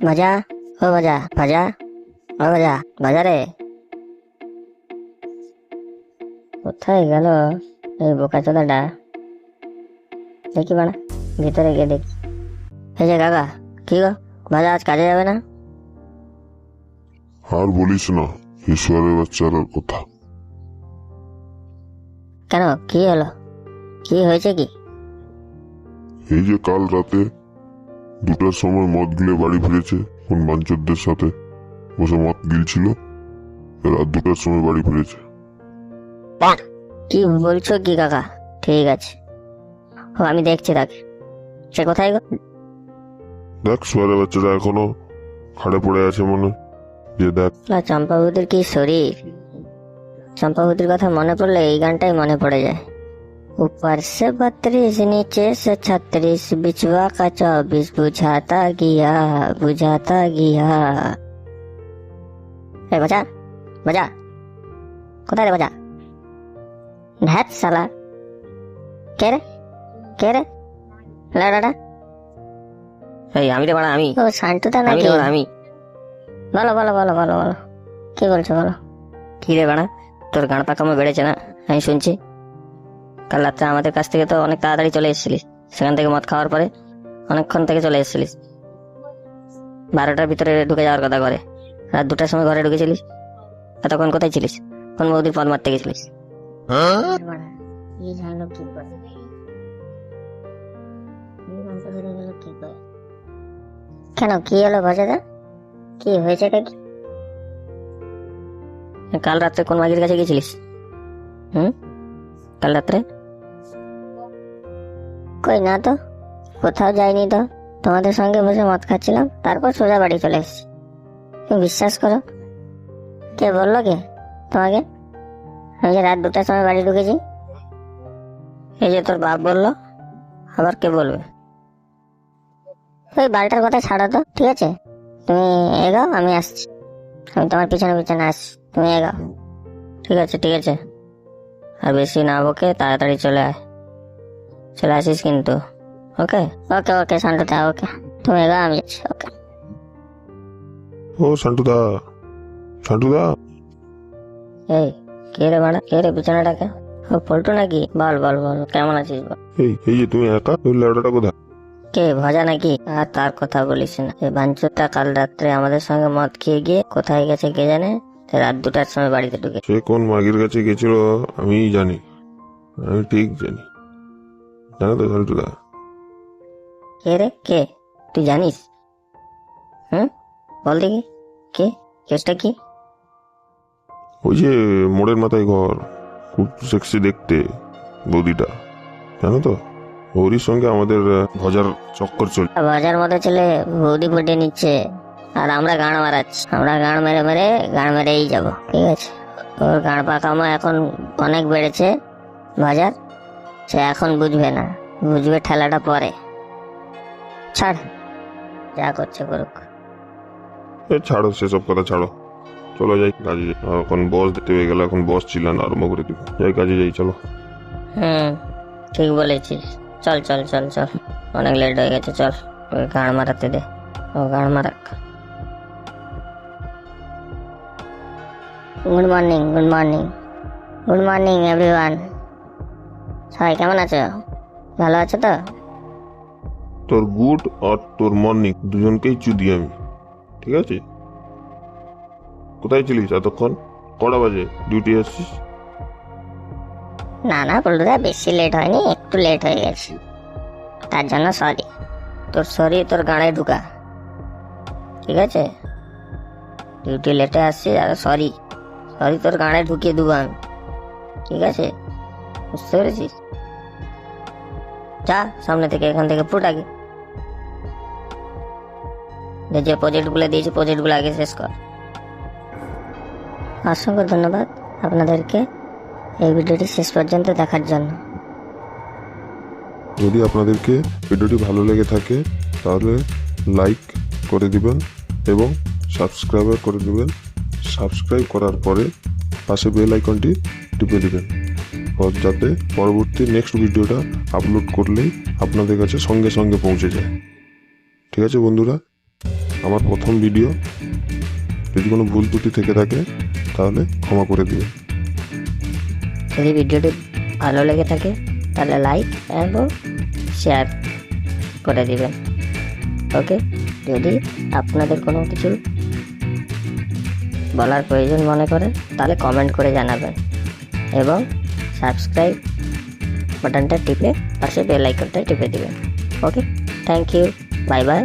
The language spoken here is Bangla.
ভাজা, ও ভাজা, ভাজা, ও ভাজা, ভাজা রে। কোথায় গেল এই বোকাচোদাটা? দেখি বাড়া, ভিতরে গিয়ে দেখি। এই যে কাকা, কি গো ভাজা, আজ কাজে যাবে না? আর বলিস না ঈশ্বরের বাচ্চার কথা। কেন, কি হলো? কি হয়েছে কি? এই যে কাল রাতে 2টার সময় মদ গিলে বাড়ি ফিরেছে কোন বাঞ্চোরদের সাথে বসে মদ গিলছিল, রাত 2টার সময় বাড়ি ফিরেছে। কি বলছো কি কাকা? ঠিক আছে, ও আমি দেখছি তাকে। সে কোথায় গো? দেখ সোয়ারের বাচ্চাটা এখনো খাড়ে পড়ে আছে মনে, যে দেখ। চম্পাবতীর কি শরীর! চম্পাবতীর কথা মনে পড়লে এই গানটাই মনে পড়ে যায়। ऊपर से 32 नीचे से 36 बिचवा का 24 बुझाता गया। ए बजा बजा, কোথায় রে বজা? ধ্যাত শালা, কে রে লাডাডা? এই আমি রে বাড়া, আমি ও শান্তুদা আমি নাকি? রে বাড়া, আমি। বলো বলো বলো বলো বলো, কি বলছো বলো। কি রে বাড়া, তোর গান পাকামো বেড়েছে না, আমি শুনছি। কাল রাত্রে আমাদের কাছ থেকে তো অনেক তাড়াতাড়ি চলে এসেছিলিস, সেখান থেকে মদ খাওয়ার পরে অনেকক্ষণ থেকে চলে এসেছিলিস। 12টার ভিতরে ঢুকে যাওয়ার কথা ঘরে, রাত 2টার সময় ঘরে ঢুকেছিলিস। এতক্ষণ কোথায় ছিলিস? কোন বৌদির পদ মারতে গেছিলিস? কি জানলো কি করে? কেন, কি হলো বাজাদা? কি হয়েছে কি? কাল রাত্রে কোন মাগির কাছে গেছিলিস? কাল রাত্রে কই না তো, কোথাও যাইনি তো। তোমাদের সঙ্গে বসে মদ খাচ্ছিলাম, তারপর সোজা বাড়ি চলে এসেছি। তুমি বিশ্বাস করো, কে বললো কে তোমাকে আমি যে রাত 2টার সময় বাড়ি ঢুকেছি? এই যে তোর বাপ বললো, আবার কে বলবে? ওই বালটার কথা ছাড়ো তো, ঠিক আছে? তুমি এগাও, আমি আসছি। আমি তোমার পিছনে পিছনে আসছি, তুমি এগাও। ঠিক আছে ঠিক আছে, আর বেশি না বকে তাড়াতাড়ি চলে আয়, চলে আসিস কিন্তু। ওকে ওকে ওকে শান্তুদা, ওকে তুমি এগাও, আমি যাচ্ছি। ওকে। ও সান্টুদা, সান্টুদা। এই কে রে বাড়া, কে রে পিছনেটাকে? ও পল্টু নাকি? বল বল বল, কেমন আছিস বল। এই যে তুমি একা, ওই ল্যাডাটা কোথায়? কে ভজা নাকি? আর তার কথা বলিস না, এই বাঞ্চুরটা কাল রাত্রে আমাদের সঙ্গে মদ খেয়ে গিয়ে কোথায় গেছে কে জানে, রাত 2টার সময় বাড়িতে ঢুকে। সে কোন মাগির কাছে গেছিল আমি জানি, আমি ঠিক জানি, জানো তো সান্টুদা? কে রে, কে? তুই জানিস? বল দেখি, কে? কেসটা কি? ওই যে মোড়ের মাথায় ঘর, খুব সেক্সি দেখতে বৌদিটা, জানো তো? ওরই সঙ্গে আমাদের ভজার চক্কর চল। বাজার মধ্যে ছেলে বৌদি ফুটে নিচ্ছে, আর আমরা গান মারাচ্ছি। আমরা গান মেরে মেরে গান মেরেই যাব, ঠিক আছে? ওর গান পাকামো এখন অনেক বেড়েছে বাজার, সে এখন বুঝবে না, বুঝবে ঠেলাটা পরে। ছাড়, যা করছে করুক। ছাড়ো সেসব কথা, ছাড়ো, চলো যাই কাজে যাই। এখন বস দিতে হয়ে গেল, এখন বস চিল্লানো আরম্ভ করে দিব। যাই কাজে যাই, চলো। ঠিক বলেছিস, চল চল চল চল, অনেক লেট হয়ে গেছে, চল ওই গাড় মারাতে দে, ও গাড় মারাক। Good morning, good morning, good morning everyone. সবাই কেমন আছো? ভালো আছো তো? তোর গুড আর তোর মর্নিং দুজনকেই চুদি আমি, ঠিক আছে? কোথায় ছিলিস এতক্ষণ? কটা বাজে ডিউটি আসছিস? না না বলুদা, বেশি লেট হয়নি, একটু লেট হয়ে গেছে, তার জন্য সরি। তোর সরি তোর গাড়ে ঢুকা, ঠিক আছে? ডিউটি লেটে আসছিস আর সরি, সরি তোর গাড়ে ঢুকিয়ে দেবো আমি, ঠিক আছে? বুঝতে পেরেছিস? যা সামনে থেকে, এখান থেকে ফুট আগে। যে প্রজেক্টগুলো দিয়েছি প্রজেক্টগুলো আগে শেষ কর। অসংখ্য ধন্যবাদ আপনাদেরকে এই ভিডিওটি শেষ পর্যন্ত দেখার জন্য। যদি আপনাদেরকে ভিডিওটি ভালো লেগে থাকে তাহলে লাইক করে দিবেন এবং সাবস্ক্রাইব করে দিবেন। সাবস্ক্রাইব করার পরে পাশে বেল আইকনটি টিপে দিবেন, যাতে পরবর্তী নেক্সট ভিডিওটা আপলোড করলেই আপনাদের কাছে সঙ্গে সঙ্গে পৌঁছে যায়। ঠিক আছে বন্ধুরা? আমার প্রথম ভিডিও, যদি কোনো ভুল ত্রুটি থেকে থাকে তাহলে ক্ষমা করে দিবেন। যদি ভিডিওটি ভালো লেগে থাকে তাহলে লাইক এবং শেয়ার করে দিবেন। ওকে, যদি আপনাদের কোনো কিছু বলার প্রয়োজন মনে করেন তাহলে কমেন্ট করে জানাবেন এবং সাবস্ক্রাইব বাটনটা টিপে পাশে বেল আইকনটা টিপে দিবেন। ওকে, থ্যাংক ইউ, বাই বাই।